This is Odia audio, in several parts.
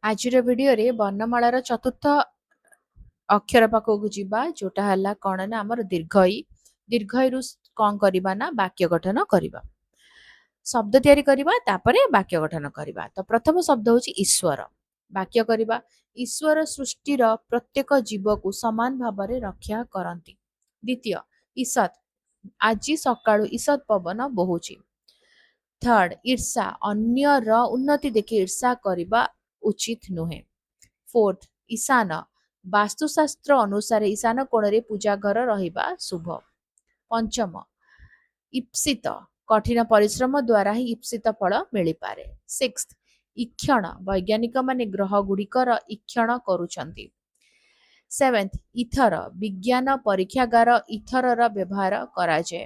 ଆଜିର ଭିଡିଓରେ ବର୍ଣ୍ଣମାଳାର ଚତୁର୍ଥ ଅକ୍ଷର ପାଖକୁ ଯିବା ଯୋଉଟା ହେଲା କଣ ନା ଆମର ଦୀର୍ଘ ଇ। ଦୀର୍ଘ ଇରୁ କଣ କରିବା ନା ବାକ୍ୟ ଗଠନ କରିବା। ଶବ୍ଦ ତିଆରି କରିବା ତାପରେ ବାକ୍ୟ ଗଠନ କରିବା। ତ ପ୍ରଥମ ଶବ୍ଦ ହଉଛି ଈଶ୍ୱର। ବାକ୍ୟ କରିବା ଈଶ୍ୱର ସୃଷ୍ଟିର ପ୍ରତ୍ୟେକ ଜୀବକୁ ସମାନ ଭାବରେ ରକ୍ଷା କରନ୍ତି। ଦ୍ୱିତୀୟ ଈଷତ୍ ଆଜି ସକାଳୁ ଈଷତ୍ ପବନ ବହୁଛି। ଥର୍ଡ ଈର୍ଷା ଅନ୍ୟର ଉନ୍ନତି ଦେଖି ଈର୍ଷା କରିବା ଉଚିତ ନୁହେଁ। ଫୋର୍ଥ ଈଶାନ ବାସ୍ତୁଶାସ୍ତ୍ର ଅନୁସାରେ ଈଶାନ କୋଣରେ ପୂଜା ଘର ରହିବା ଶୁଭ। ପଞ୍ଚମ ଇପ୍ସିତ କଠିନ ପରିଶ୍ରମ ଦ୍ୱାରା ହିଁ ଇପ୍ସିତ ଫଳ ମିଳିପାରେ। ସିକ୍ସଥ ଇକ୍ଷଣ ବୈଜ୍ଞାନିକ ମାନେ ଗ୍ରହ ଗୁଡ଼ିକର ଇକ୍ଷଣ କରୁଛନ୍ତି। ସେଭେନ୍ଥ ଇଥର ବିଜ୍ଞାନ ପରୀକ୍ଷାଗାର ଇଥରର ବ୍ୟବହାର କରାଯାଏ।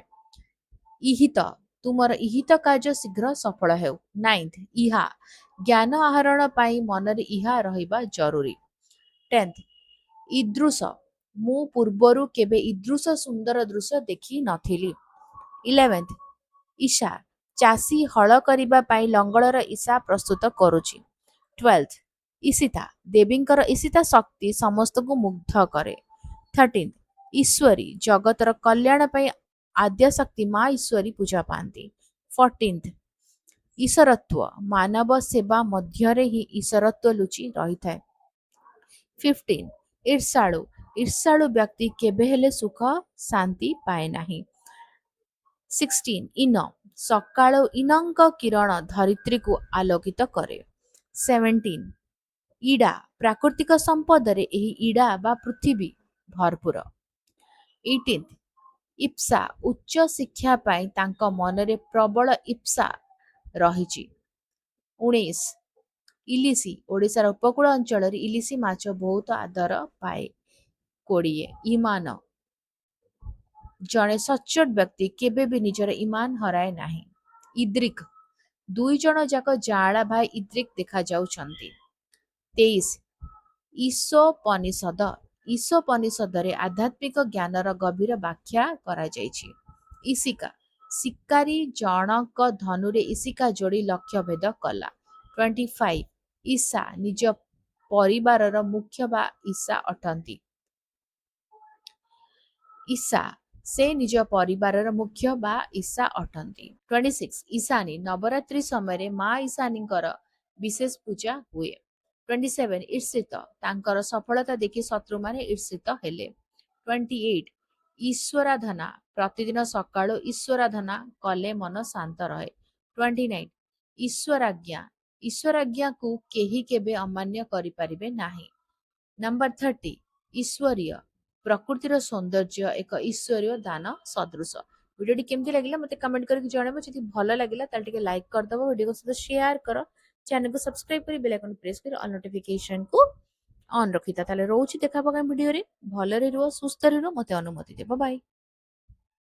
ଇହିତ ତୁମର ଇହିତ କାର୍ଯ୍ୟ ଶୀଘ୍ର ସଫଳ ହେଉ। ନାଇନ୍ଥ ଇହା ଜ୍ଞାନ ଆହରଣ ପାଇଁ ମନରେ ଇହା ରହିବା ଜରୁରୀ। ଟେନ୍ଥ ଇଦୃଶ ମୁଁ ପୂର୍ବରୁ କେବେ ଇଦୃଶ ସୁନ୍ଦର ଦୃଶ୍ୟ ଦେଖି ନଥିଲି। ଇଲେଭେନ୍ଥ ଇଶା ଚାଷୀ ହଳ କରିବା ପାଇଁ ଲଙ୍ଗଳର ଇଶା ପ୍ରସ୍ତୁତ କରୁଛି। ଟୁଏଲ୍ଥ ଇସିତା ଦେବୀଙ୍କର ଇସିତା ଶକ୍ତି ସମସ୍ତଙ୍କୁ ମୁଗ୍ଧ କରେ। ଥର୍ଟିନ୍ଥ ଈଶ୍ୱରୀ ଜଗତର କଲ୍ୟାଣ ପାଇଁ ଆଦ୍ୟଶକ୍ତି ମା ଈଶ୍ୱରୀ ପୂଜା ପାଆନ୍ତି। ଫର୍ଟିନ୍ଥ ଈଶ୍ୱରତ୍ୱ ମାନବ ସେବା ମଧ୍ୟରେ ହିଁ ଈଶ୍ୱରତ୍ୱ ଲୁଚି ରହିଥାଏ। ଫିଫ୍ଟିନ୍ ଈର୍ଷାଳୁ ଈର୍ଷାଳୁ ବ୍ୟକ୍ତି କେବେ ହେଲେ ସୁଖ ଶାନ୍ତି ପାଏ ନାହିଁ। 16 ଇନ ସକାଳ ଇନଙ୍କ କିରଣ ଧରିତ୍ରୀକୁ ଆଲୋକିତ କରେ। 17 ଇଡା ପ୍ରାକୃତିକ ସମ୍ପଦରେ ଏହି ଇଡା ବା ପୃଥିବୀ ଭରପୁର। 18 ଇପ୍ସା ଉଚ୍ଚ ଶିକ୍ଷା ପାଇଁ ତାଙ୍କ ମନରେ ପ୍ରବଳ ଇପ୍ସା ରହିଛି। 19 ଇଲିସି ଓଡ଼ିଶାର ଉପକୂଳ ଅଞ୍ଚଳରେ ଇଲିସି ମାଛ ବହୁତ ଆଦର ପାଏ। 20 ଇମାନ ଜଣେ ସଚ୍ଚୋଟ ବ୍ୟକ୍ତି କେବେ ବି ନିଜର ଇମାନ ହରାଏ ନାହିଁ। ଇଦ୍ରିକ ଦୁଇ ଜଣ ଯାକ ଜାଆଁଳା ଭାଇ ଇଦ୍ରିକ ଦେଖାଯାଉଛନ୍ତି। 23 ଈଶୋପନିଷଦ ଈଶୋପନିଷଦରେ ଆଧ୍ୟାତ୍ମିକ ଜ୍ଞାନର ଗଭୀର ବ୍ୟାଖ୍ୟା କରାଯାଇଛି। ଇସିକା ଶିକାରୀ ଜଣକ ଧନୁରେ ଇସିକା ଯୋଡ଼ି ଲକ୍ଷ୍ୟ ଭେଦ କଲା। 25 ଈଶା ନିଜ ପରିବାରର ମୁଖ୍ୟ ବା ଈଶା ଅଟନ୍ତି। ଈଶା ସେ ନିଜ ପରିବାରର ମୁଖ୍ୟ ବା ଈଶା ଅଟନ୍ତି। 26 ଈଶାନୀ ନବରାତ୍ରି ସମୟରେ ମା ଈଶାନୀଙ୍କର ବିଶେଷ ପୂଜା ହୁଏ। 27 ଈର୍ଷିତ ତାଙ୍କର ସଫଳତା ଦେଖି ଶତ୍ରୁମାନେ ଈର୍ଷିତ ହେଲେ। 28 ଈଶ୍ୱରାଧନା ପ୍ରତିଦିନ ସକାଳୁ ଈଶ୍ୱରାଧନା କଲେ ମନ ଶାନ୍ତ ରହେ। 29 ଈଶ୍ୱରାଜ୍ଞା ଈଶ୍ୱରାଜ୍ଞାକୁ କେହି କେବେ ଅମାନ୍ୟ କରିପାରିବେ ନାହିଁ। ନମ୍ବର 30 ଈଶ୍ୱରୀୟ ପ୍ରକୃତିର ସୌନ୍ଦର୍ଯ୍ୟ ଏକ ଈଶ୍ୱରୀୟ ଦାନ ସଦୃଶ। ଭିଡ଼ିଓଟି କେମିତି ଲାଗିଲା ମୋତେ କମେଣ୍ଟ କରିକି ଜଣାଇବ। ଯଦି ଭଲ ଲାଗିଲା ତାହେଲେ ଟିକେ ଲାଇକ୍ କରିଦେବ, ଭିଡ଼ିଓ ସହିତ ସେୟାର କର, ଚ୍ୟାନେଲକୁ ସବସ୍କ୍ରାଇବ କରି ବେଲ୍ ଆଇକନ୍ ପ୍ରେସ୍ କରି ଅଲ୍ ନୋଟିଫିକେସନକୁ ଅନ୍ ରଖିଥା। ତାହେଲେ ରହୁଛି ଦେଖା ହବ ଭିଡ଼ିଓରେ। ଭଲରେ ରୁହ, ସୁସ୍ଥରେ ରୁହ, ମୋତେ ଅନୁମତି ଦେବ। ବାଏ।